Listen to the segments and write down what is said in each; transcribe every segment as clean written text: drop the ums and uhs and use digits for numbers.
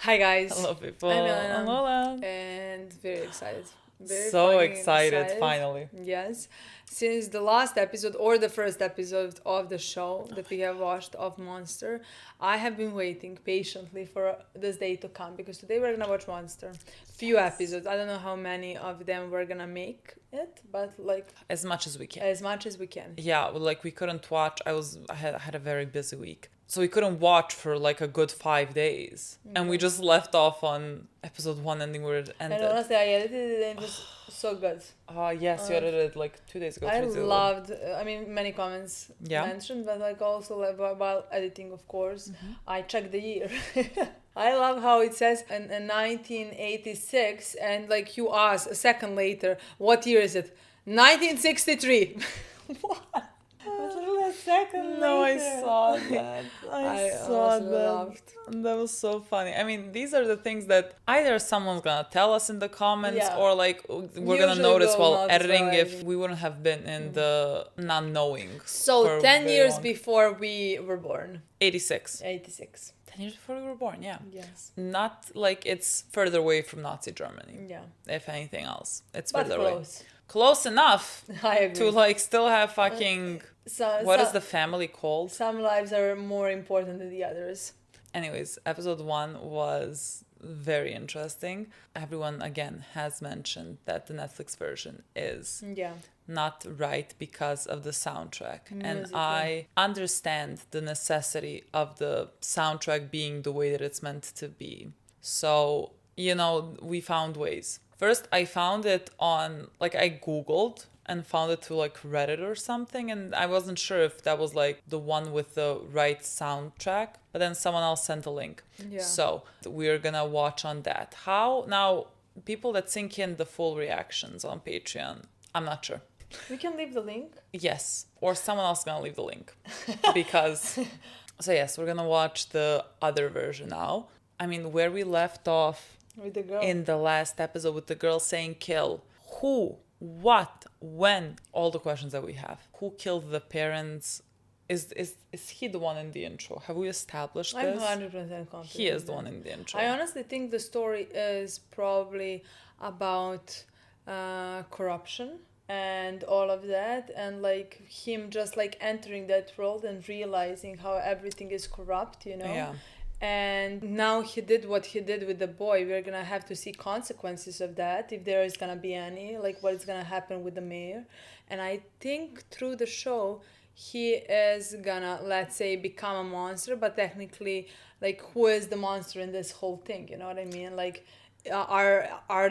Hi guys. Hello people. I'm Milena. Lola. And very excited. So fucking excited, finally. Yes. Since the last episode or the first episode of the show that we have watched of Monster, I have been waiting patiently for this day to come because today we're gonna watch Monster. Few episodes. I don't know how many of them we're gonna make it, but like As much as we can. as much as we can. Yeah, like we couldn't watch. I had a very busy week. So we couldn't watch for like a good 5 days. And we just left off on episode 1 ending where it ended. And honestly, I edited it and it was so good. Yes, you edited it like 2 days ago. I 3 days ago. loved, many comments Yeah. mentioned, but like also like, while editing, of course, I checked the year. I love how it says in 1986, and like you ask a second later, what year is it? 1963. What? Literally a second No, I later. saw that. I saw also that. loved. That was so funny. I mean, these are the things that either someone's gonna tell us in the comments Yeah. or like we're gonna Usually notice we'll while notice editing while if editing. we wouldn't have been in the not knowing. So for 10 very years long. before we were born. 86. 86. 10 years before we were born, yeah. Yes. Not like it's further away from Nazi Germany. Yeah. If anything else, it's But further away. close. Close enough I agree. to like still have fucking. What is the family called? Some lives are more important than the others. Anyways, episode 1 was very interesting. Everyone again has mentioned that the Netflix version is Yeah. not right because of the soundtrack. And Music, I understand the necessity of the soundtrack being the way that it's meant to be. So, we found ways. First, I found it on, like, I Googled and found it through, like, Reddit or something. And I wasn't sure if that was, like, the one with the right soundtrack. But then someone else sent a link. Yeah. So, we're gonna watch on that. How? Now, people that sync in the full reactions on Patreon, I'm not sure. We can leave the link. Yes. Or someone else gonna leave the link. Because... So, yes, we're gonna watch the other version now. I mean, where we left off... With the girl. in the last episode with the girl saying kill. Who? What? When? All the questions that we have. Who killed the parents? Is he the one in the intro? Have we established I'm this? 100% confident. He is the one in the intro. I honestly think the story is probably about corruption and all of that, and like him just like entering that world and realizing how everything is corrupt, Yeah. And now he did what he did with the boy. We're gonna have to see consequences of that, if there is gonna be any, like what is gonna happen with the mayor. And I think through the show he is gonna, let's say, become a monster, but technically, like, who is the monster in this whole thing, you know what I mean? Like, are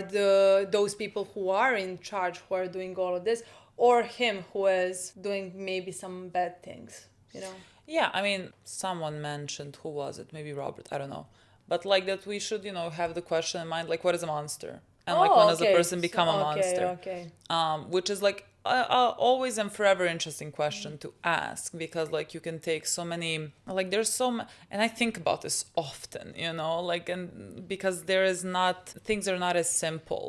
those people who are in charge who are doing all of this, or him who is doing maybe some bad things, Yeah, I mean, someone mentioned, who was it? Maybe Robert, I don't know. But like that we should, have the question in mind, like, what is a monster? And like, when does a person become a monster? Okay. Which is like always and forever interesting question to ask, because like you can take so many, like there's and I think about this often, like, and because things are not as simple,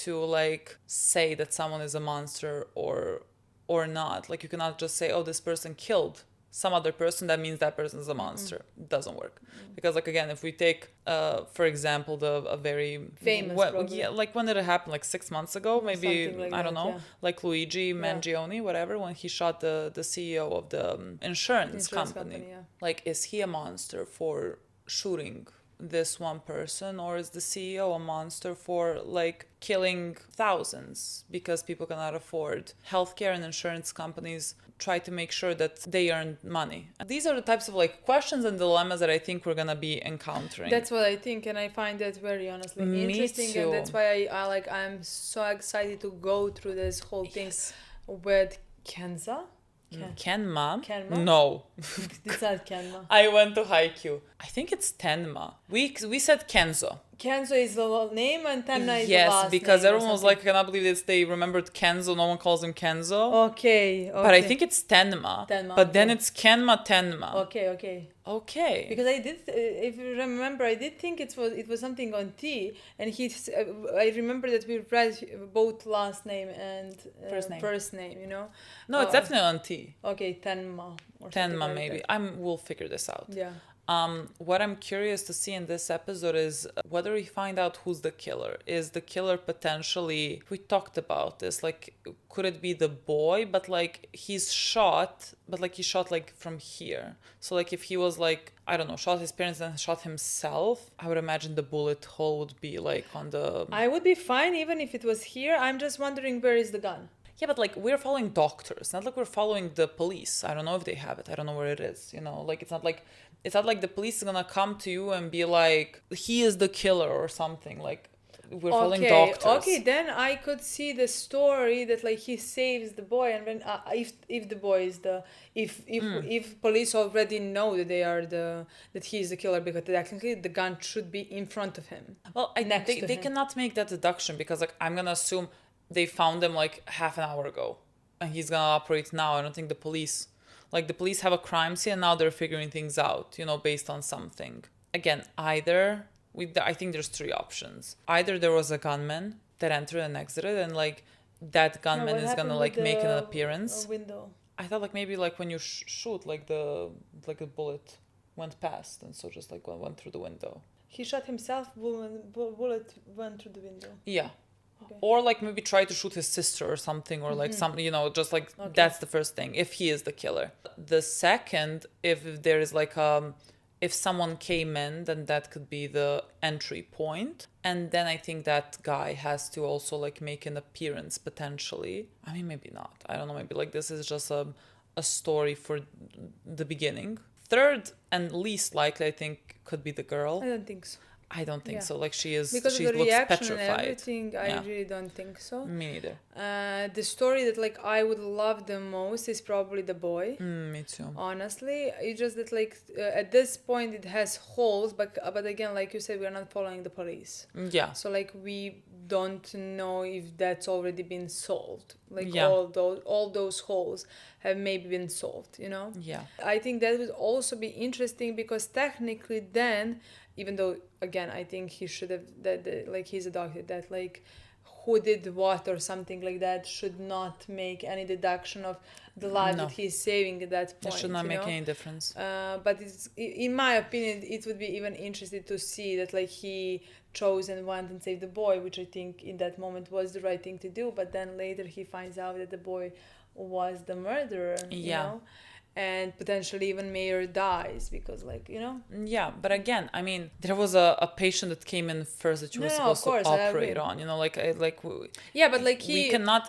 to like say that someone is a monster or not. Like you cannot just say, oh, this person killed some other person, that means that person is a monster. It doesn't work. Because like, again, if we take for example a very famous like when did it happen, like 6 months ago, maybe, like I don't know, yeah. like Luigi Mangione, whatever, when he shot the CEO of the insurance company. Yeah. Like, is he a monster for shooting this one person, or is the CEO a monster for like killing thousands because people cannot afford healthcare, and insurance companies try to make sure that they earn money? These are the types of like questions and dilemmas that I think we're gonna be encountering. That's what I think, and I find that very honestly interesting. too. And that's why I'm so excited to go through this whole thing with Kenza. Kenma? Kenma? No. It's not Kenma. I went to Haikyuu. I think it's Tenma. We said Kenzo. Kenzo is the name and Temna is the Yes, last because name or everyone was something. like, I cannot believe this. They remembered Kenzo. No one calls him Kenzo. Okay. But I think it's Tenma. Tenma, But then okay. it's Kenma Tenma. Okay. Because I did, if you remember, I did think it was something on T, and I remember that we read both last name and first name, No, it's definitely on T. Okay, Tenma. Or something Tenma like maybe. that. We'll figure this out. Yeah. What I'm curious to see in this episode is whether we find out who's the killer. Is the killer potentially, we talked about this, like, could it be the boy, but like he's shot, but like he shot like from here. So like if he was like, I don't know, shot his parents and shot himself, I would imagine the bullet hole would be like on the... I would be fine even if it was here. I'm just wondering where is the gun. Yeah, but like we're following doctors, not like we're following the police. I don't know if they have it. I don't know where it is. You know, like it's not like the police is gonna come to you and be like, he is the killer or something. Like we're following doctors. Okay, then I could see the story that like he saves the boy, and when if the boy is the if police already know that that he is the killer, because technically the gun should be in front of him. Well, they cannot make that deduction because like I'm gonna assume they found him like half an hour ago and he's gonna operate now. I don't think the police have a crime scene and now they're figuring things out, you know, based on something. Again, I think there's three options. Either there was a gunman that entered and exited and like that gunman is gonna like make an appearance. Window. I thought like maybe like when you shoot like the bullet went past and so just like went through the window. He shot himself, bullet went through the window. Yeah. Okay. Or like maybe try to shoot his sister or something, or like something, you know, just like that's the first thing, if he is the killer. The second, if there is like if someone came in, then that could be the entry point. And then I think that guy has to also like make an appearance potentially. I mean, maybe not. I don't know. Maybe like this is just a story for the beginning. Third and least likely, I think, could be the girl. I don't think so. I don't think so. Like she is, because she of the looks reaction petrified. And everything, I really don't think so. Me neither. The story that like I would love the most is probably the boy. Me too. Honestly, it's just that like at this point it has holes, but again, like you said, we're not following the police. Yeah. So like we don't know if that's already been solved. Like Yeah. all those holes have maybe been solved. You know. Yeah. I think that would also be interesting because technically then, even though again I think he should have like he's a doctor, that like who did what or something like that should not make any deduction of the life that he's saving at that point. It should not make any difference. But it's, in my opinion, it would be even interesting to see that like he chose and went and saved the boy, which I think in that moment was the right thing to do. But then later he finds out that the boy was the murderer. You know? And potentially even Mayor dies because like, you know. Yeah, but again, I mean, there was a patient that came in first that you were supposed to operate on, you know, like yeah, but like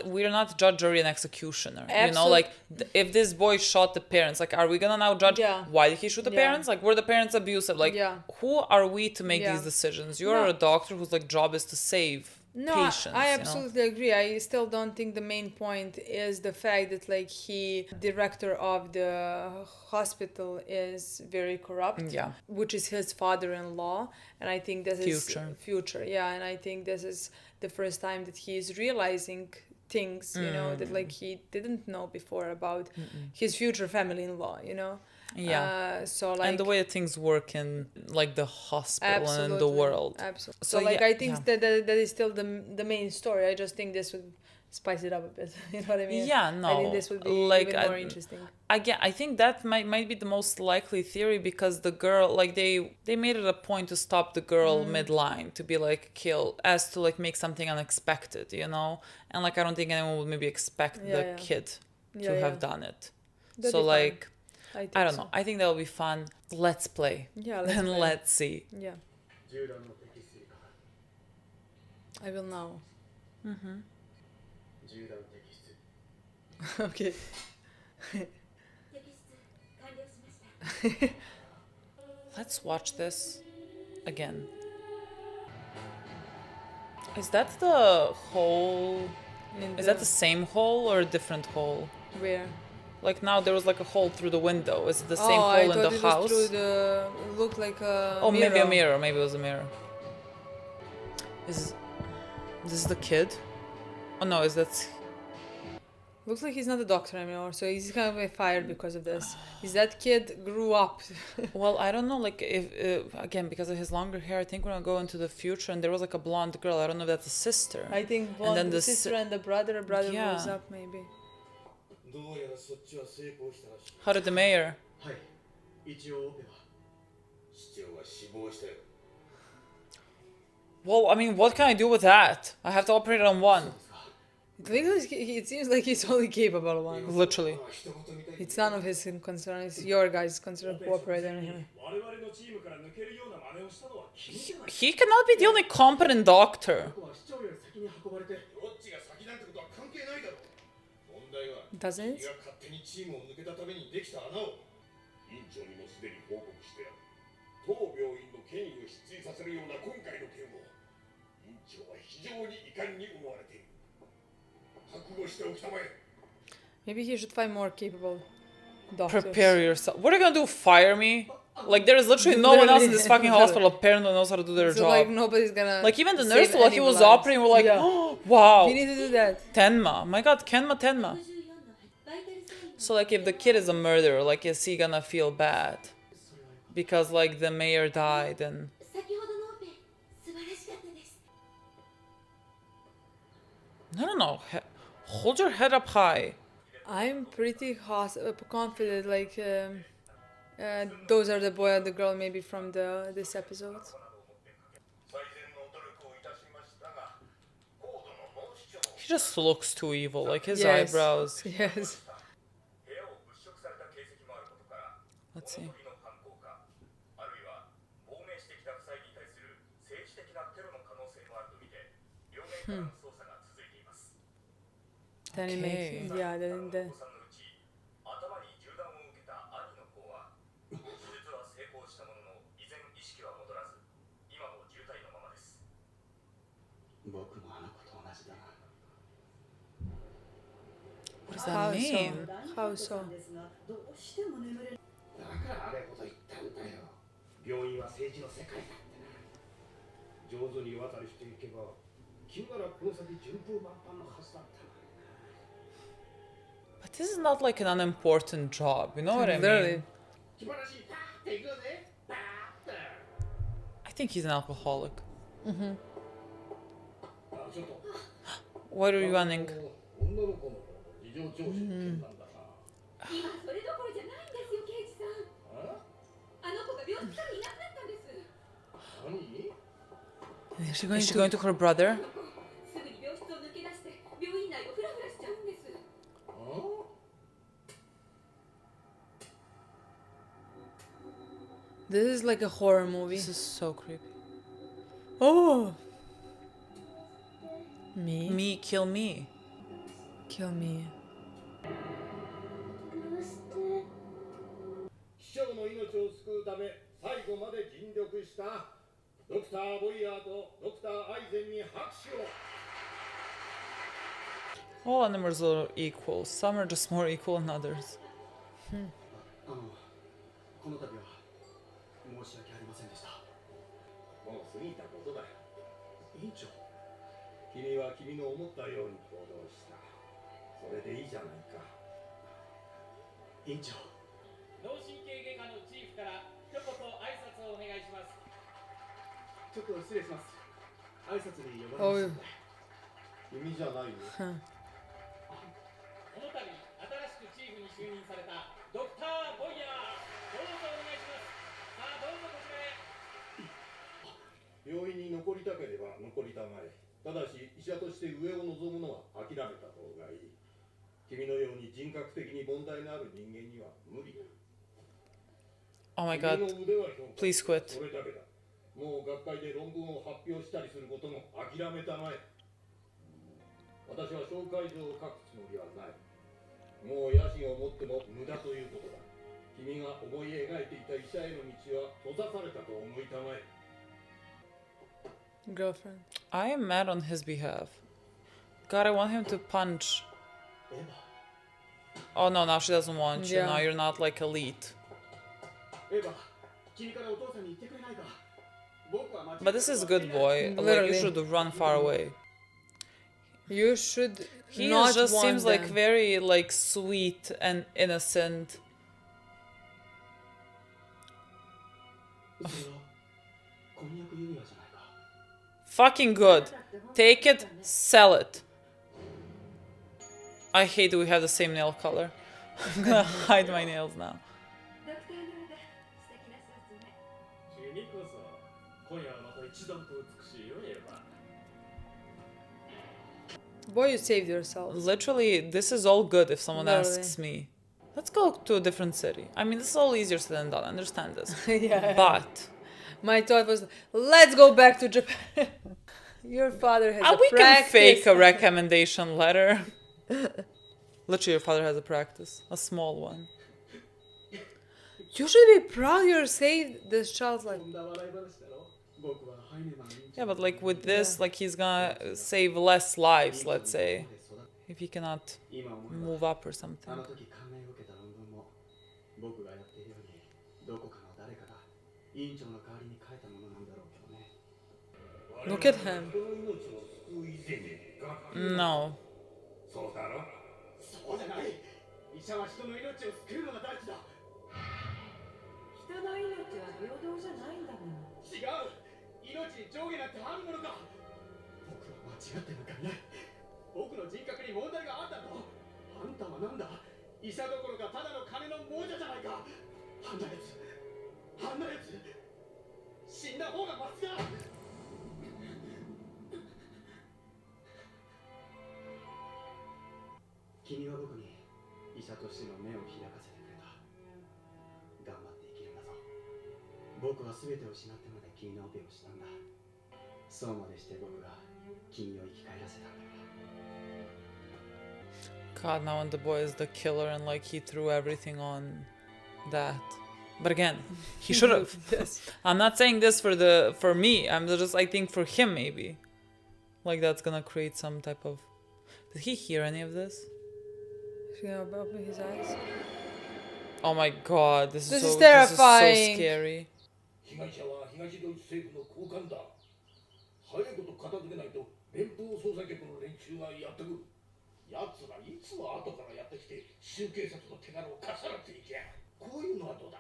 we're not judge, jury, and executioner. You know, like if this boy shot the parents, like are we gonna now judge why did he shoot the parents? Like were the parents abusive? Like who are we to make these decisions? You're a doctor whose like job is to save patients. I absolutely agree. I still don't think the main point is the fact that like director of the hospital is very corrupt, which is his father-in-law, and I think this is future. Yeah, and I think this is the first time that he is realizing things, you know, that like he didn't know before about his future family-in-law, you know. Yeah. So like, and the way that things work in like the hospital and in the world. Absolutely. So like I think that is still the main story. I just think this would spice it up a bit. You know what I mean? Yeah, no. I think this would be like, even more interesting. Again, I think that might be the most likely theory because the girl, like they made it a point to stop the girl midline, to be like kill, as to like make something unexpected, you know? And like I don't think anyone would maybe expect the kid to have done it. That'd so like I don't know. So. I think that'll be fun. Let's play. Yeah, let's see. Yeah. I will now. Okay. Let's watch this again. Is that the hole? Is that the same hole or a different hole? Where? Like now there was like a hole through the window. Is it the same hole in the house? Was through the looked like a mirror. Maybe a mirror. Maybe it was a mirror. Is this the kid? Oh no, is that... Looks like he's not a doctor anymore, so he's gonna be fired because of this. Is that kid grew up? Well, I don't know, like if again because of his longer hair, I think we're gonna go into the future, and there was like a blonde girl. I don't know if that's a sister. I think blonde, and then the sister and the brother grows up maybe. How did the mayor? Well, I mean, what can I do with that? I have to operate on one. It seems like he's only capable of one. Literally. It's none of his concern. It's your guys' concern. Cooperate on him. He cannot be the only competent doctor. Doesn't it? Maybe he should find more capable doctors. Prepare yourself. What are you gonna do? Fire me? Like, there is literally no one else in this fucking hospital apparently knows how to do their So job. like nobody's gonna. Like, even the save nurse while he any was lives. operating were like, Yeah. oh, wow. We need to do that. Tenma. My god, Tenma. So, like, if the kid is a murderer, like, is he gonna feel bad? Because, like, the mayor died and... No. Hold your head up high. I'm pretty confident. Like, those are the boy and the girl, maybe from this episode. He just looks too evil. Like, his Yes. eyebrows. Yes. Let's see. Then it Okay. makes. Yeah. Then. What does that mean? How so? だからあれほど言ったんだよ。病院は政治の世界だってな。上手に渡りしていけば、君ならこの先順風満帆のはずだったのに。 But this is not like an unimportant job, you know what I mean? Literally. 素晴らしい。パーっていくぜ。パーって。 I think he's an alcoholic. あ、ちょっと。 What are you running? 女の子の事情聴取の件なんだが。今それどころじゃないんですよ、刑事さん。あの子が病室からいなくなったんです。何？ Is she going to her brother? すぐに病室を抜け出して病院内をフラフラしちゃうんです。 This is like a horror movie. This is so creepy. Oh. Me? Me, kill me. Kill me. 師匠の命を救うため最後まで尽力したドクター・ボイヤーとドクター・アイゼンに拍手を。 All animals are equal. Some are just more equal than others. この度は申し訳ありませんでした。もう過ぎたことだよ。院長、君は君の思ったように行動した。それでいいじゃないか。院長。脳神経外科のチーフから一言挨拶をお願いします。ちょっと失礼します。挨拶に呼ばれました。君じゃないよ。この度新しくチーフに就任されたドクター・ボイヤー、どうぞお願いします。さあどうぞこちらへ。病院に残りたければ残りたまえ。ただし医者として上を望むのは諦めた方がいい。君のように人格的に問題のある人間には無理だ。 Oh my god. Please quit. それだけだ。もう学会で論文を発表したりすることも諦めたまえ。私は紹介状を書くつもりはない。もう野心を持っても無駄ということだ。君が思い描いていた医者への道は閉ざされたと思いたまえ。 Girlfriend. I am mad on his behalf. God, I want him to punch. Oh no, now she doesn't want you. Yeah. Now you're not like elite. エヴァ、君からお父さんに言ってくれないか。僕は間違って But this is good boy. Like, you Literally. should run far away. You should He not just want seems like them. very like sweet and innocent. それは婚約指輪じゃないか。 Fucking good. Take it, sell it. I hate that we have the same nail color. I'm gonna hide my nails now. ドクターのが素敵なスーツね。一段と美しいよエヴァ。 Boy, you saved yourself. Literally, this is all good if someone Literally. asks me. Let's go to a different city. I mean, this is all easier said than done. I understand this. Yeah. But My thought was, let's go back to Japan. Your father has a we can practice. fake a recommendation letter. Literally, your father has a practice. A small one. You should be proud you saved this child's life. こんな笑い話だろ。僕はハイネマン委員長 Yeah, but like with this, like he's gonna save less lives, let's say, if he cannot 今思えば move up or something. あの時感銘を受けた論文も僕がやっているようにどこかの誰かが委員長の代わりに書いたものなんだろうけどね。 Look at him. 人の命を救う以前に学校 No. そうだろ。そうじゃない。医者は人の命を救うのが大事だ。人の命は平等じゃないんだもん。違う。命に上下なんてあるものか。僕は間違ってなんかいない。僕の人格に問題があったと。あんたはなんだ。医者どころかただの金の亡者じゃないか。あんなやつ。あんなやつ。死んだ方がマシだ。君は僕に医者としての目を開かせてくれた。頑張って生きるんだぞ。僕は全てを失ってまで君のオペをしたんだ。そうまでして僕が君を生き返らせたんだよ。 God, now when the boy is the killer and like he threw everything on that. But again, he should have. Yes. I'm not saying this for me. I'm just I think for him maybe. Like that's gonna create some type of. Did he hear any of this? He's gonna open his eyes. Oh my God, this This is is so terrifying. scary. 被害者は東ドイツ政府の高官だ。早いこと片付けないと連邦捜査局の連中がやってくる。奴らいつも後からやってきて州警察の手柄をかっさらっていきや。こういうのはどうだ。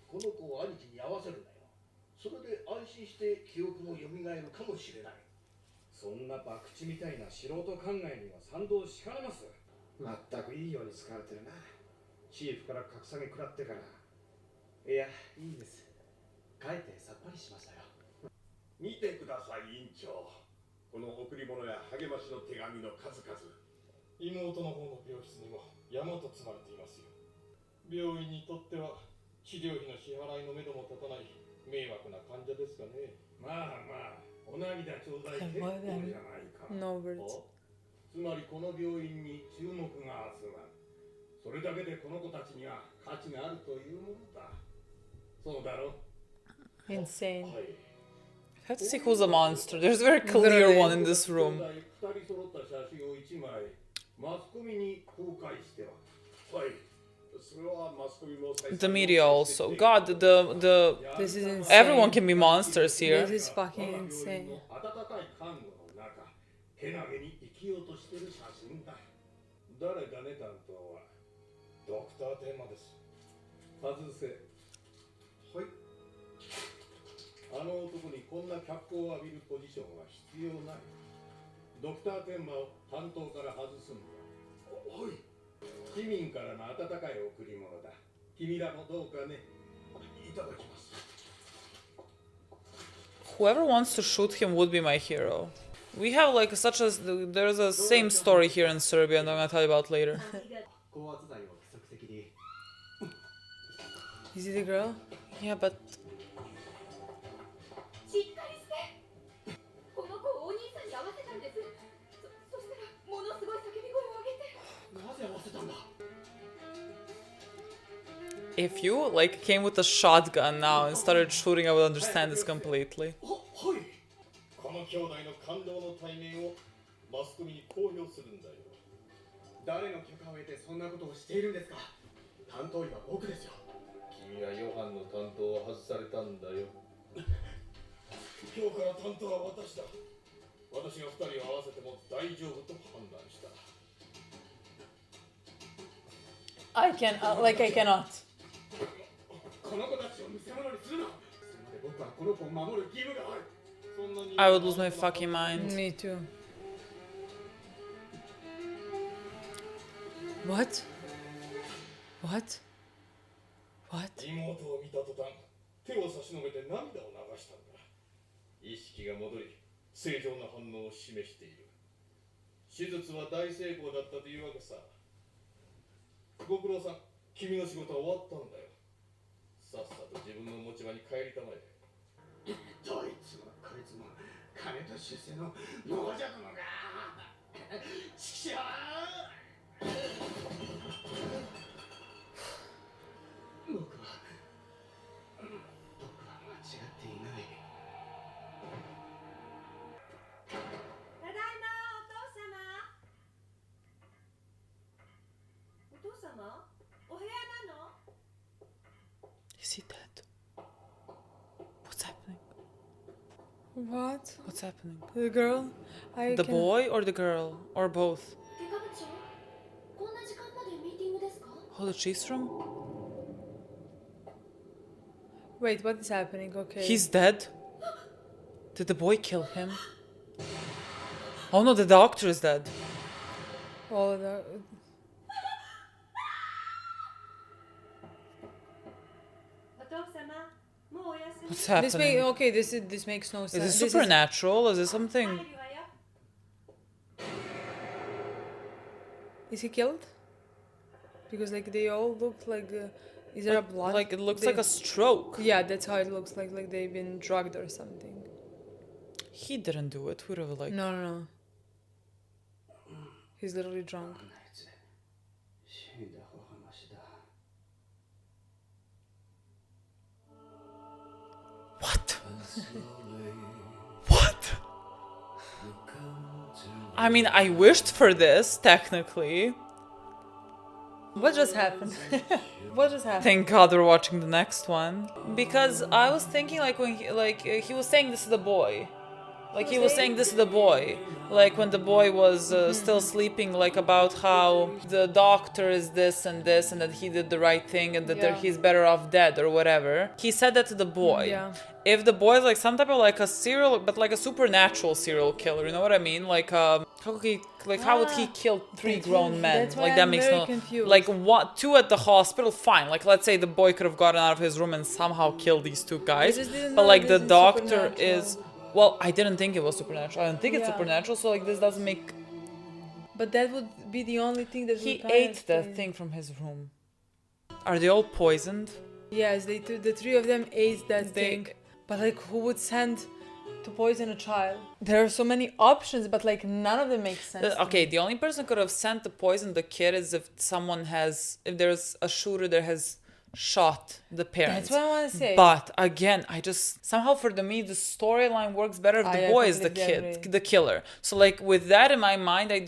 この子を兄貴に会わせるんだよ。それで安心して記憶も蘇るかもしれない。そんな博打みたいな素人考えには賛同しかねます。まったくいいように使われてるな。チーフから格下げ食らってから。いや、いいんです。かえってさっぱりしましたよ。見てください委員長。この贈り物や励ましの手紙の数々。妹の方の病室にも山と積まれていますよ。病院にとっては治療費の支払いのめども立たない迷惑な患者ですかね。まあまあ、お涙ちょうだい結構じゃないか。 No words. つまりこの病院に注目が集まる。それだけでこの子たちには価値があるというものだ。そうだろ。 Insane. はい。 I have to see who's a monster. There's a very clear Literally. one in this room. 二人揃った写真を1枚マスコミに公開しては。はい。それはマスコミも The media also. God, the This is insane. everyone can be monsters here. This is fucking insane. 温かい看護の中、けなげに生きようとしている写真だ。誰だね担当は。ドクターテーマです。外せ。はい。あの男にこんな脚光を浴びるポジションは必要ない。ドクターテンマを担当から外すんだ。はい。市民からの温かい贈り物だ。君らもどうかね。いただきます。 Whoever wants to shoot him would be my hero. We have like such a there's a same story here in Serbia, and I'm gonna tell you about later. 高圧剤を規則的に。 Is it the girl? Yeah, but しっかりして。この子をお兄さんに会わせたんです。そしたらものすごい叫び声を上げて。なぜ合わせたんだ。 if you like came with a shotgun now and started shooting, I would understand this completely. はい。この兄弟の感動の対面をマスコミに公表するんだよ。誰の許可を得てそんなことをしているんですか。担当医は僕ですよ。君はヨハンの担当を外されたんだよ。今日から担当は私だ。私が2人を合わせても大丈夫と判断した。I cannot. この子たちを見せ物にするな。それまで僕はこの子を守る義務がある。そんなに I would lose my fucking mind. Me too. What? What? What? 妹を見た途端、手を差し伸べて涙を流したんだ。意識が戻り正常な反応を示している。手術は大成功だったというわけさ。ご苦労さん、君の仕事は終わったんだよ。さっさと自分の持ち場に帰りたまえ。どいつもこいつも金と出世の亡者どもがちくしょう。僕は間違っていない。ただいま、お父様。お部屋なの？ Is he dead? What's happening? What? What's happening? The girl? The boy or the girl? Or both? 外科部長、こんな時間までミーティングですか？ Oh, the cheese room? Wait, what is happening? Okay. He's dead? Did the boy kill him? Oh no, the doctor is dead. Oh, the... What's This happening? okay, this makes no Is sense. this This supernatural? Is this something? Is he killed? Because like they all look like is there a blood? Like it looks They- like a stroke. Yeah, that's how it looks like they've been drugged or something. He didn't do it. Whoever like. No. He's literally drunk. 死んだ方がマシだ。 What? What? I mean, I wished for this technically. What just happened? What just happened? Thank God we're watching the next one. Because I was thinking like when he was saying this is the boy. Like he was saying this is the boy. Like when the boy was still sleeping, like about how the doctor is this and that he did the right thing and that Yeah. he's better off dead or whatever. He said that to the boy. Yeah. If the boy is like some type of like a serial, but like a supernatural serial killer, you know what I mean? Like how would he kill three grown men? That's why Like that I'm makes very no confused. like what two at the hospital, fine. Like let's say the boy could have gotten out of his room and somehow killed these two guys. just didn't But know like this the is doctor supernatural. is well, I didn't think it was supernatural. I don't think it's Yeah. supernatural, so like this doesn't make But that would be the only thing that he would ate connect that it. thing from his room. Are they all poisoned? Yes, the three of them ate that They- thing. But like, who would send to poison a child? There are so many options, but like none of them make sense. to Okay, me. the only person could have sent to poison the kid is if there's a shooter that has shot the parents. That's what I want to say. But again, I just somehow for me the storyline works better if the I boy is the completely kid, agree. the killer. So like with that in my mind, I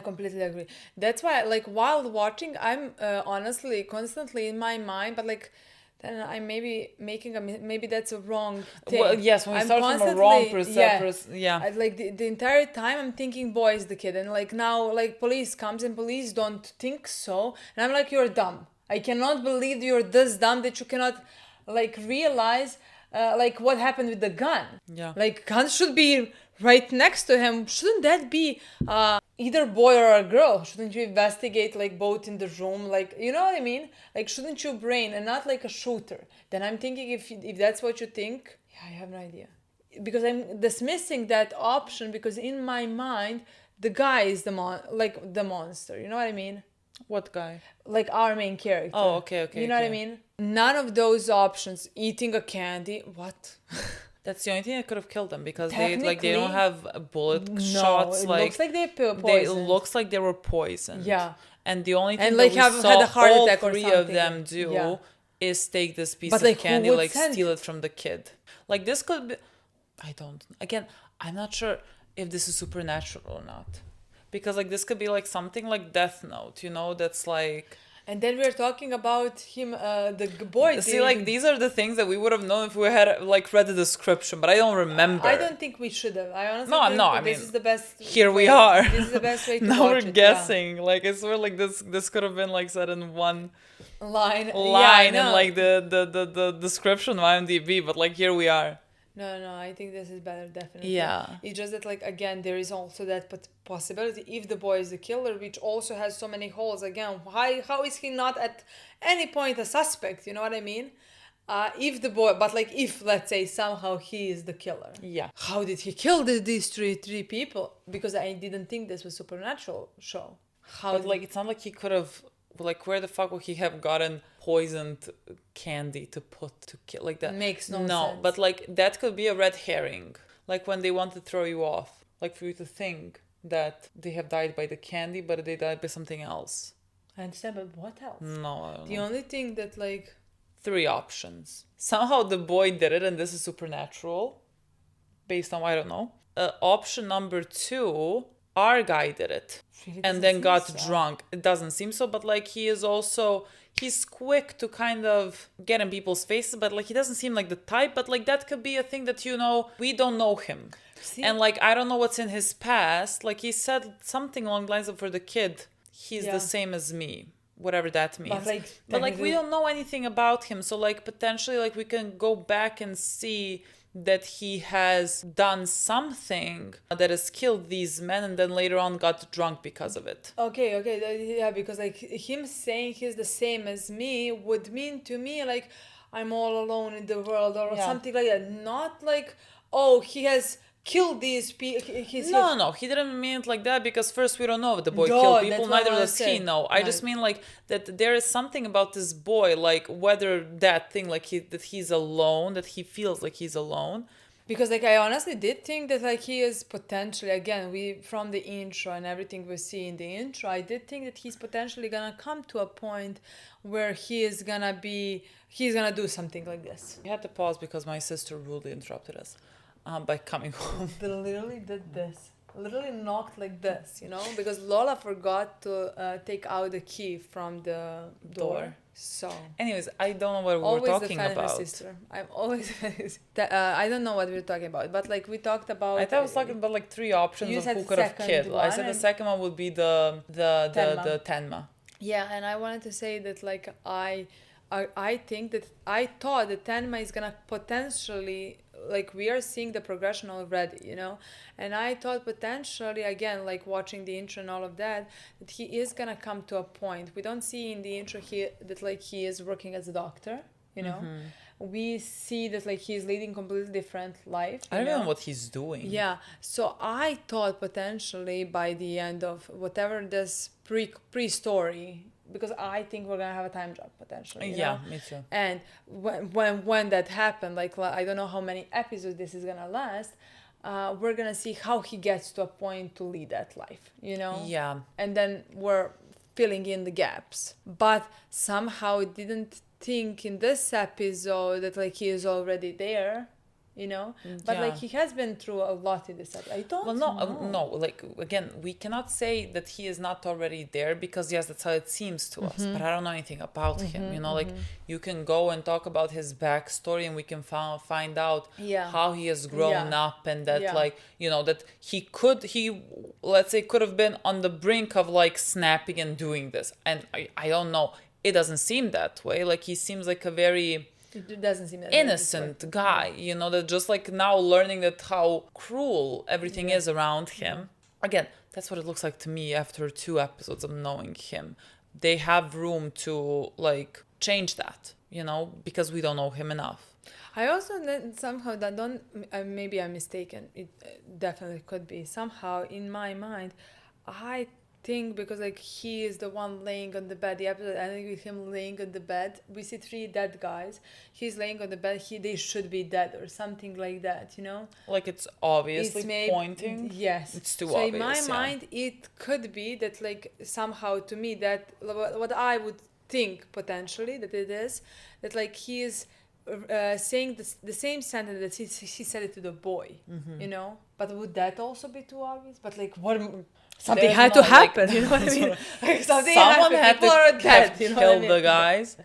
completely agree. That's why, like, while watching, I'm honestly constantly in my mind, but like, then I'm maybe making maybe that's a wrong thing. Well, yes, when you I'm start from a constantly- wrong yeah. Like the entire time I'm thinking boy is the kid, and like now like police comes and police don't think so, and I'm like, you're dumb. I cannot believe you're this dumb that you cannot like realize like what happened with the gun. Yeah. Like gun should be right next to him. Shouldn't that be either boy or a girl? Shouldn't you investigate like both in the room? Like, you know what I mean? Like, shouldn't you brain and not like a shooter? Then I'm thinking if that's what you think, yeah, I have no idea. Because I'm dismissing that option because in my mind the guy is the monster. You know what I mean? What guy? Like our main character. Oh, okay, You know what I okay. mean? None of those options. Eating a candy. What? That's the only thing that could have killed them because they Technically, don't have bullet No, shots. it Like looks like they're they poisoned. looks like they were poisoned. Yeah. And the only thing And, that like, we had saw a heart all attack or three of something. them do Yeah. is take this piece But, of like, who candy, would like send- steal it from the kid. Like this could be. I don't. Again, I'm not sure if this is supernatural or not, because like this could be like something like Death Note. You know, that's like. And then we're talking about him, boy. See, like these are the things that we would have known if we had like read the description, but I don't remember. I don't think we should have. I honestly No, think no, that I this mean, is the best. here we way- are. This is the best way to Now watch we're it, yeah. guessing. Like I swear, like this could have been like said in one Line line yeah, in like the description of IMDb, but like here we are. No, I think this is better, definitely. Yeah. It's just that, like, again, there is also that possibility if the boy is the killer, which also has so many holes. Again, how is he not at any point a suspect? You know what I mean? If the boy, but like if let's say somehow he is the killer, Yeah. how did he kill these three people? Because I didn't think this was supernatural show. How? But like, it's not like he could have, like, where the fuck would he have gotten poisoned candy to put to kill like that? Makes no No, sense. but like that could be a red herring. Like when they want to throw you off, like for you to think that they have died by the candy, but they died by something else. I understand, but what else? No, I don't The know. only thing that like 3 options. Somehow the boy did it, and this is supernatural, based on I don't know. Option number 2, our guy did it, really and doesn't then seem got so. drunk. It doesn't seem so, but like he's quick to kind of get in people's faces, but like he doesn't seem like the type. But like that could be a thing that we don't know him. See? And like I don't know what's in his past. Like he said something along the lines of, for the kid, he's Yeah. the same as me, whatever that means. like, But like we technically- don't know anything about him, so like potentially like we can go back and see that he has done something that has killed these men and then later on got drunk because of it. Okay, yeah, because like him saying he's the same as me would mean to me like I'm all alone in the world or Yeah. something like that. Not like, oh, he has killed these people. No, he didn't mean it like that, because first we don't know if the boy No, killed that's people, what neither I does he said. know. I just Right. mean like that there is something about this boy, like whether that thing, like that he's alone, that he feels like he's alone. Because like I honestly did think that like he is potentially, again, we from the intro and everything we see in the intro, I did think that he's potentially gonna come to a point where he's gonna do something like this. We had to pause because my sister rudely interrupted us by coming home. They literally did this. Literally knocked like this, because Lola forgot to take out the key from the door. So Anyways, I don't know what we were always talking defend her about. sister. I'm always I don't know what we were talking about, but like we talked about. I thought I was talking about like 3 options You of said who could have second killed. I one said the and- second one would be the Tenma. Tenma. Yeah, and I wanted to say that like I think that I thought that Tenma is gonna potentially, like, we are seeing the progression already, and I thought potentially, again, like watching the intro and all of that he is gonna come to a point. We don't see in the intro that like he is working as a doctor, we see that like he's leading completely different life. I don't even know what he's doing. Yeah, so I thought potentially by the end of whatever this pre-story, because I think we're gonna have a time jump potentially. Yeah, me too. And when that happened, like I don't know how many episodes this is gonna last. We're gonna see how he gets to a point to lead that life. Yeah. And then we're filling in the gaps. But somehow I didn't think in this episode that like he is already there, but Yeah. like he has been through a lot in this episode. I don't Well, know. no. Like again, we cannot say that he is not already there, because yes, that's how it seems to us. But I don't know anything about him. Like you can go and talk about his backstory, and we can find out Yeah. how he has grown Yeah. up, and that Yeah. like that he let's say could have been on the brink of like snapping and doing this. And I don't know. It doesn't seem that way. Like he seems like a very It doesn't seem that innocent guy, that just like now learning that how cruel everything is around him. Again, that's what it looks like to me after 2 episodes of knowing him. They have room to like change that, because we don't know him enough. I also somehow that don't. Maybe I'm mistaken. It definitely could be. Somehow in my mind, I think because like he is the one laying on the bed. The episode ending with him laying on the bed. We see 3 dead guys. He's laying on the bed. They should be dead or something like that. Like it's obviously It's pointing. Yes. It's too so obvious. in my yeah. mind, it could be that like somehow to me that what I would think potentially that it is that like he is saying the same sentence that he said it to the boy, But would that also be too obvious? But like what? Something There's had no, to happen, like, you know what I mean? Like something Someone happened. had People to are dead, have you know killed what I mean? the guys.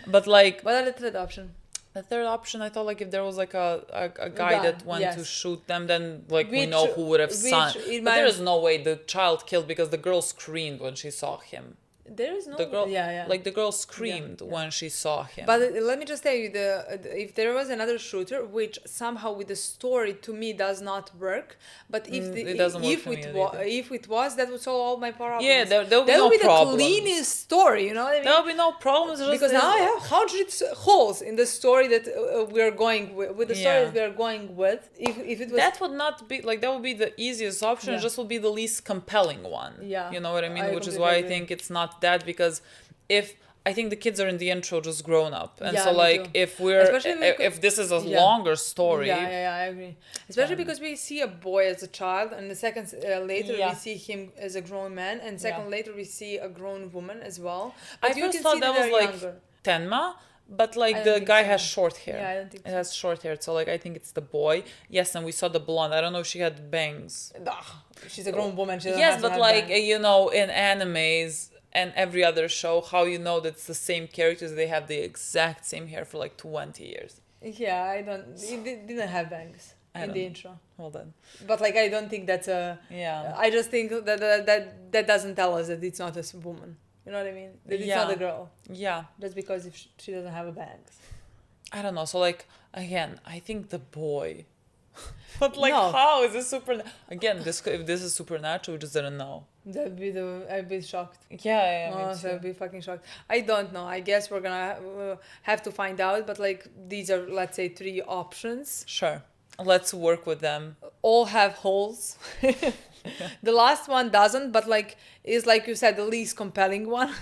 But like What are the third option? the third option, I thought like if there was like a guy guy, that went to yes. shoot them, then like we Which- know who would have which son. in But my- there is no way the child killed, because the girl screamed when she saw him. There is no. The girl, Yeah. like the girl screamed Yeah. when she saw him. But let me just tell you, if there was another shooter, which somehow with the story to me does not work, but if it doesn't work if for me either. if it was, that would solve all my problems. Yeah, there would be that no would be problems. the cleanest story, you know what I mean? There will be no problems. Just Because now I have hundreds holes in the story that we are going with the story Yeah. that we are going with. If it was that would not be like, that would be the easiest option. Yeah. It just would be the least compelling one. Yeah, You know what I mean? I Which is completely why I agree. think it's not that, because if I think the kids are in the intro just grown up, and Yeah, so me like too. if we're Especially because- if this is a Yeah. longer story, Yeah, I agree. Especially because we see a boy as a child, and the second later Yeah. we see him as a grown man, and second Yeah. later we see a grown woman as well. I But you first can thought see that was they're like younger. Tenma, but I like don't the think guy so. has short hair. Yeah, I don't think It so. has short hair, so like I think it's the boy. Yes, and we saw the blonde. I don't know if she had bangs. Ugh, she's a grown woman. She doesn't Yes, have to but have like bangs. you know, in animes and every other show, how you know that's the same characters? They have the exact same hair for like 20 years. Yeah, I don't. It didn't have bangs I in don't the know. intro. Hold on. But like, I don't think that's a. Yeah. I just think that doesn't tell us that it's not a woman. You know what I mean? That it's not Yeah. a girl. Yeah. Just because if she doesn't have a bangs. I don't know. So like again, I think the boy. But like, No. how is this super? Again, if this is supernatural, we just didn't know. I'd be shocked. Yeah, me Honestly, too. I'd be fucking shocked. I don't know. I guess we're gonna have to find out. But like, these are, let's say, 3 options. Sure. Let's work with them. All have holes. The last one doesn't, but like is, like you said, the least compelling one.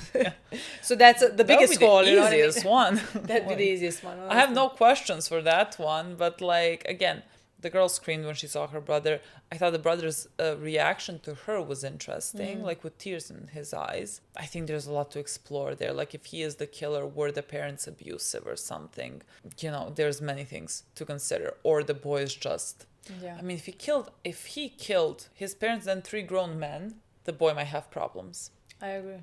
So that's the biggest that hole. would be You know the what I mean? easiest one. That'd be the easiest one. I have no questions for that one, but like again, the girl screamed when she saw her brother. I thought the brother's reaction to her was interesting, like with tears in his eyes. I think there's a lot to explore there. Like if he is the killer, were the parents abusive or something? You know, there's many things to consider. Or the boy is just. Yeah. I mean, if he killed his parents and 3 grown men, the boy might have problems. I agree.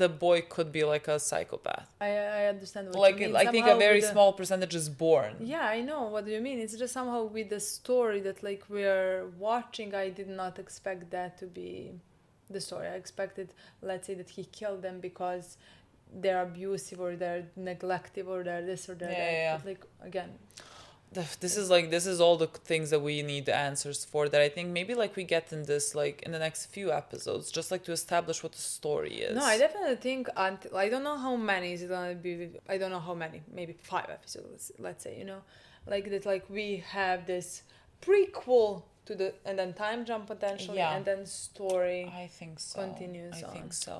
The boy could be like a psychopath. I understand what Like you mean. I think a Somehow very with the- small percentage is born. Yeah, I know what you mean. It's just somehow with the story that like we're watching, I did not expect that to be the story. I expected, let's say, that he killed them because they're abusive or they're neglective or they're this or they're that. Yeah. But like again, This is all the things that we need answers for, that I think maybe like we get in this like in the next few episodes, just like to establish what the story is. no, I definitely think until I don't know how many is it gonna be. I don't know how many. Maybe 5 episodes. Let's say, you know, like that. Like we have this prequel to the and then time jump potentially Yeah. and then story. I think so. Continues I on. think so.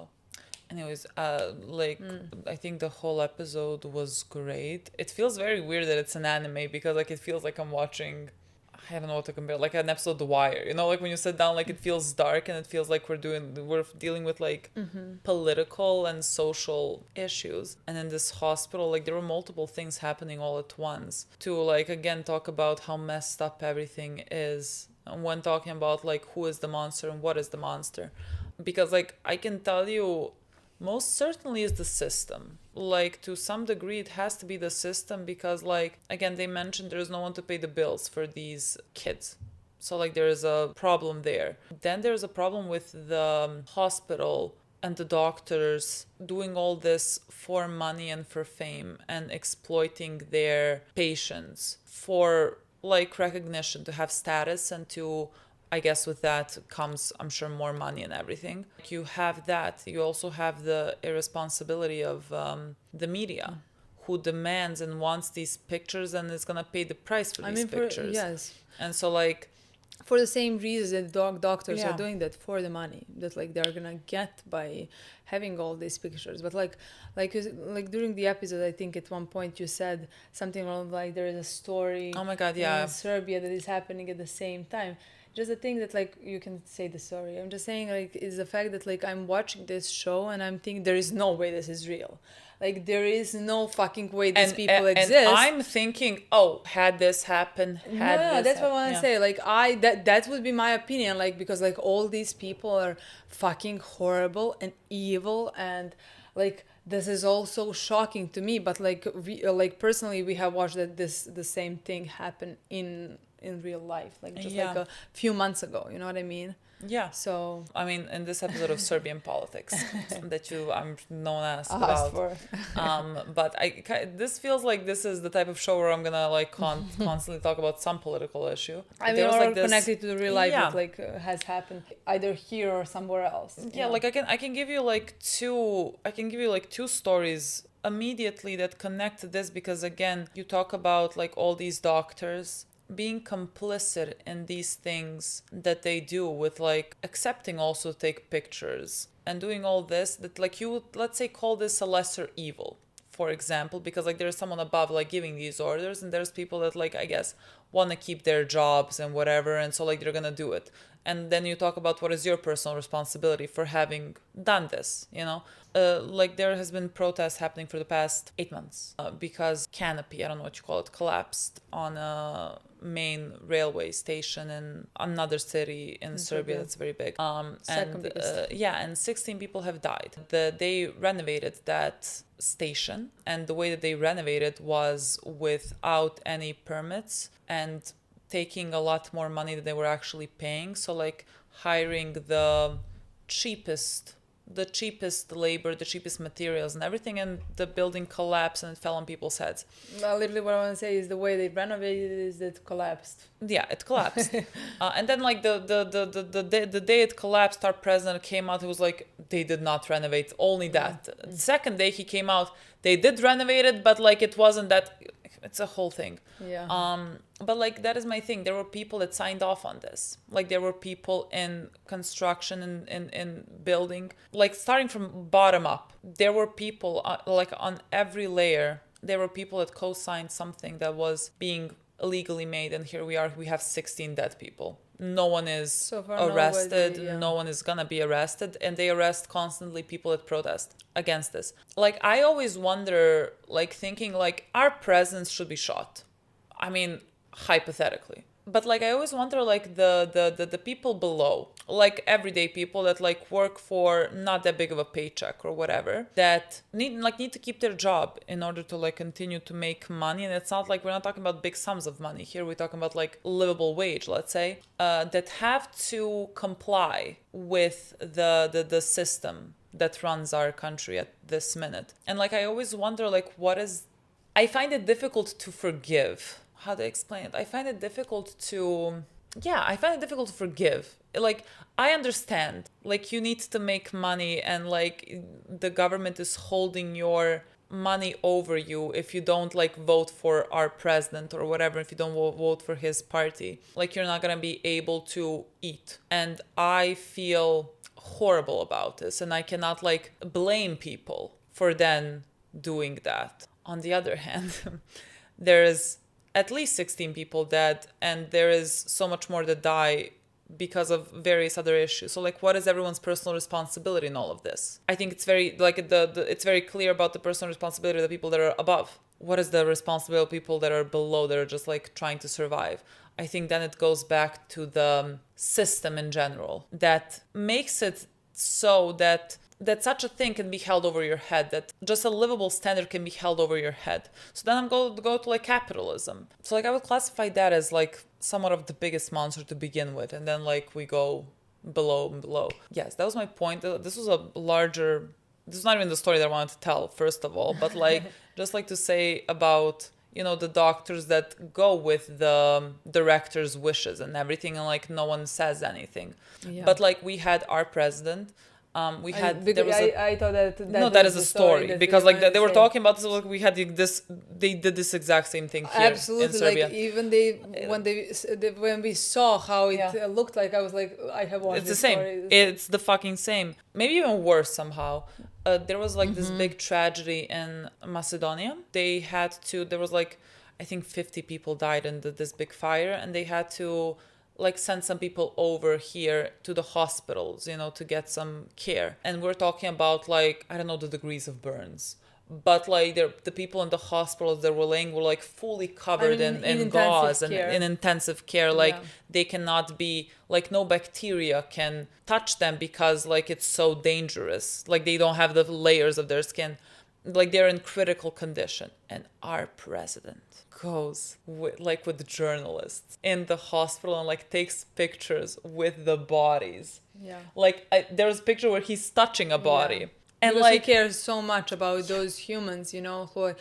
Anyways, I think the whole episode was great. It feels very weird that it's an anime because like it feels like I'm watching, I don't know what to compare, like an episode of The Wire. You know, like when you sit down, like it feels dark and it feels like we're dealing with like political and social issues. And in this hospital, like there were multiple things happening all at once. To like again talk about how messed up everything is. And when talking about like who is the monster and what is the monster, because like I can tell you, most certainly is the system. Like to some degree it has to be the system because like again they mentioned there's no one to pay the bills for these kids, so like there is a problem there. Then there's a problem with the hospital and the doctors doing all this for money and for fame and exploiting their patients for like recognition, to have status, and to, I guess with that comes, I'm sure, more money and everything. You have that. You also have the irresponsibility of the media, who demands and wants these pictures and is gonna pay the price for these pictures. Yes. And so like, For the same reason that doctors Yeah. are doing that, for the money that like they're gonna get by having all these pictures. But like during the episode, I think at one point you said something around like there is a story oh my god, yeah. in Serbia that is happening at the same time. Just the thing that like you can say the story. I'm just saying like is the fact that like I'm watching this show and I'm thinking there is no way this is real. Like there is no fucking way these people exist. And I'm thinking, oh, had this happened, No, this that's what I want happened. to say. Like that would be my opinion. Like because like all these people are fucking horrible and evil, and like this is all so shocking to me. But like we like personally, we have watched that the same thing happen in in real life, like just Yeah. like a few months ago. You know what I mean? Yeah. So I mean, in this episode of Serbian politics that I'm known as asked about. for. But this feels like this is the type of show where I'm gonna like constantly talk about some political issue. I mean, There was, or like, this- connected to the real life Yeah. that like has happened either here or somewhere else. Yeah, like I can give you like two stories immediately that connect to this, because again, you talk about like all these doctors being complicit in these things that they do, with like accepting also to take pictures and doing all this, that like you would, let's say, call this a lesser evil, for example, because like there's someone above like giving these orders, and there's people that like, I guess, want to keep their jobs and whatever, and so like they're gonna do it. And then you talk about what is your personal responsibility for having done this, you know? Like there has been protests happening for the past 8 months because Canopy, I don't know what you call it, collapsed on a main railway station in another city in Serbia that's very big. Second biggest. And 16 people have died. They renovated that station, and the way that they renovated was without any permits and taking a lot more money than they were actually paying. So like hiring the cheapest labor, the cheapest materials and everything, and the building collapsed and it fell on people's heads. Well, literally what I want to say is the way they renovated it is it collapsed. Yeah, it collapsed. And then like the day it collapsed, our president came out, he was like, they did not renovate, only that. The second day he came out, they did renovate it, but like it wasn't that, it's a whole thing. Yeah. But like that is my thing. There were people that signed off on this. Like there were people in construction and in building, like starting from bottom up. There were people like on every layer. There were people that co-signed something that was being illegally made, and here we are. We have 16 dead people. No one is So far, arrested. nobody, yeah. No one is gonna be arrested, and they arrest constantly people that protest against this. Like I always wonder, like thinking like our presidents should be shot. I mean, hypothetically. But like I always wonder, like the people below, like everyday people that like work for not that big of a paycheck or whatever, that need to keep their job in order to like continue to make money. And it's not like, we're not talking about big sums of money here, we're talking about like livable wage, let's say, that have to comply with the system that runs our country at this minute. And like I always wonder, like I find it difficult to forgive. How to explain it? I find it difficult to forgive. Like, I understand, like, you need to make money, and like the government is holding your money over you if you don't like vote for our president or whatever, if you don't vote for his party, like you're not gonna be able to eat. And I feel horrible about this, and I cannot like blame people for then doing that. On the other hand, there is at least 16 people dead, and there is so much more that die because of various other issues. So like, what is everyone's personal responsibility in all of this? I think it's very like it's very clear about the personal responsibility of the people that are above. What is the responsibility of people that are below, that are just like trying to survive? I think then it goes back to the system in general that makes it so that such a thing can be held over your head, that just a livable standard can be held over your head. So then I'm going to go to like capitalism. So like I would classify that as like somewhat of the biggest monster to begin with, and then like we go below and below. Yes, that was my point. This was this is not even the story that I wanted to tell, first of all, but like just like to say about, you know, the doctors that go with the director's wishes and everything, and like no one says anything. Yeah. But like we had our president. I thought that is a story because like they were saying. talking about this, like we had this, they did this exact same thing here Absolutely, in Serbia. like even when we saw how it looked like, I was like, I have watched It's the this same. story. It's the fucking same. Maybe even worse somehow. There was like this big tragedy in Macedonia. There was like, I think 50 people died in this big fire, and they had to like send some people over here to the hospitals, you know, to get some care. And we're talking about like, I don't know the degrees of burns, but like the people in the hospitals that were laying were like fully covered in gauze and in intensive care. Like they cannot be, like no bacteria can touch them because like it's so dangerous. Like they don't have the layers of their skin. Like they're in critical condition. And our president goes with journalists in the hospital and like takes pictures with the bodies. Yeah. Like there's a picture where he's touching a body. Yeah. And because like he cares so much about those humans, you know, who are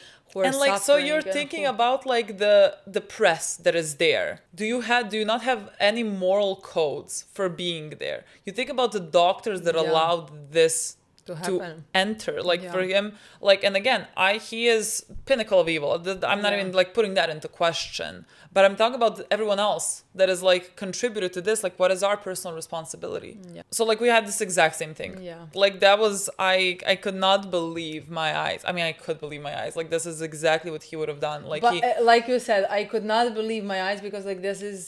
and like so you're suffering thinking who- about like the press that is there. Do you not have any moral codes for being there? You think about the doctors that Yeah. allowed this to to happen. enter, like Yeah. for him, like, and again, he is pinnacle of evil. I'm not Yeah. even like putting that into question, but I'm talking about everyone else that is like contributed to this. Like, what is our personal responsibility? Yeah. So like we had this exact same thing. Yeah. Like that was I could not believe my eyes. I mean, I could believe my eyes. Like this is exactly what he would have done. Like But he like you said, I could not believe my eyes because like this is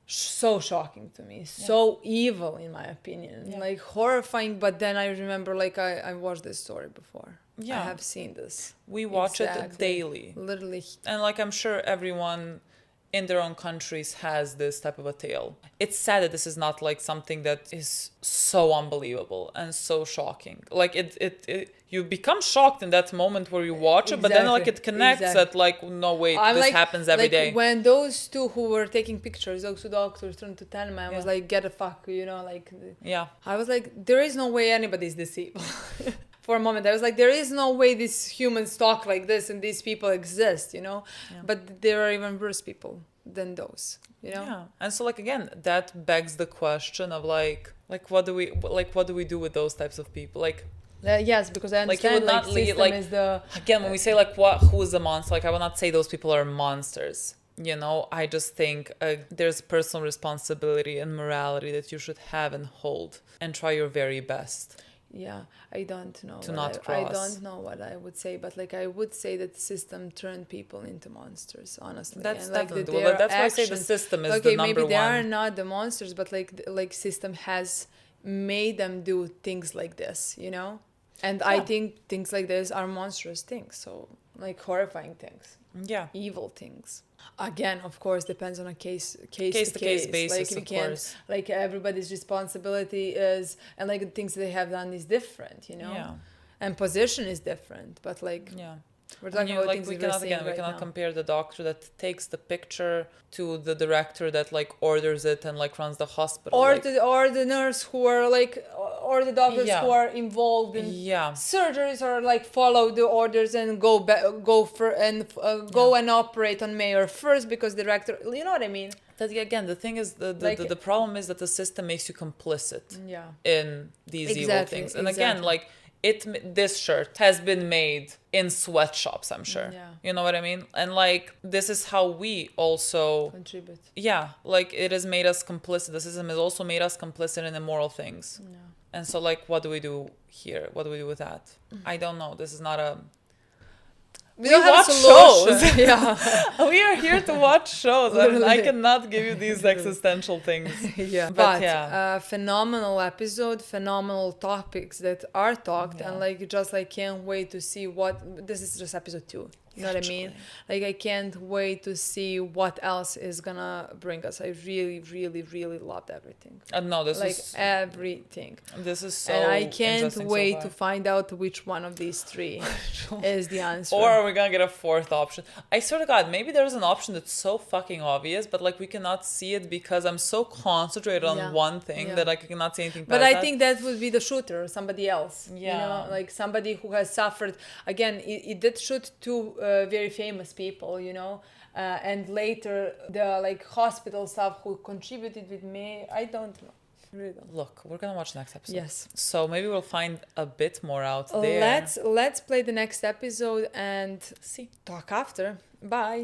so shocking to me, so evil in my opinion, like horrifying. But then I remember like I watched this story before. Yeah. I have seen this. we watch it Exactly. daily. Literally. And like I'm sure everyone in their own countries has this type of a tale. It's sad that this is not like something that is so unbelievable and so shocking. Like it you become shocked in that moment where you watch it, but then like it connects that like no wait, I'm this like, happens every like day. when those two who were taking pictures, those two doctors turned to tell me, I was Yeah. like, get a fuck, you know, like Yeah. I was like, there is no way anybody's this evil. For a moment, I was like, there is no way these humans talk like this and these people exist, you know? But there are even worse people than those, you know? Yeah. And so like again, that begs the question of like what do we do with those types of people? Like Yes, because I Like, you understand would like, not leave- system like- is the again, when we say like who is a monster, like I will not say those people are monsters. You know, I just think there's personal responsibility and morality that you should have and hold and try your very best. yeah, I don't know. To what not I cross. don't know what I would say, but like I would say that the system turned people into monsters, honestly. That's and, like, definitely that well, their that's why I say the actions- system is okay, the number maybe they are one. not the monsters, but like system has made them do things like this, you know? And I Yeah. think things like this are monstrous things, so like horrifying things, Yeah. evil things. Again, of course, depends on a case to Case-to-case case. basis, Like we of can't, course. like everybody's responsibility is, and like the things they have done is different, you know. Yeah. And position is different, but like Yeah. we're And talking you, about like things we that we're cannot seeing again we right cannot now. compare the doctor that takes the picture to the director that like orders it and like runs the hospital. Or like, the nurse who are like, or the doctors Yeah. who are involved in yeah. surgeries or like follow the orders and go and operate on mayor first because director, you know what I mean? That again, the thing is Like- the problem is that the system makes you complicit Yeah. in these evil Exactly, things. And again, exactly. like this shirt has been made in sweatshops, I'm sure. Yeah. You know what I mean? And like this is how we also Contribute. yeah, like it has made us complicit. The system has also made us complicit in immoral things. Yeah. And so like what do we do here? What do we do with that? I don't know. This is not a We don't have a watch solution. shows. Yeah. we are here to watch shows. I Literally. cannot give you these existential things. Yeah. But But yeah. phenomenal episode, phenomenal topics that are talked, Yeah. and like just like can't wait to see what this is just episode 2. You know what I mean? Like I can't wait to see what else is gonna bring us. I really, really, really loved everything. No, this Like is everything. this is so And I can't interesting so wait far. to find out which one of these 3 is the answer. Or are we gonna get a 4th option? I swear to God, maybe there's an option that's so fucking obvious, but like we cannot see it because I'm so concentrated on Yeah. one thing Yeah. that I cannot see anything past But I that. think that would be the shooter, somebody else. You Yeah. know, like somebody who has suffered. Again, it did shoot 2 very famous people, you know. And later, the like hospital staff who contributed with me, I don't know. Really don't. Look, we're gonna watch next episode. Yes. So maybe we'll find a bit more out there. Let's play the next episode and see. talk after. Bye.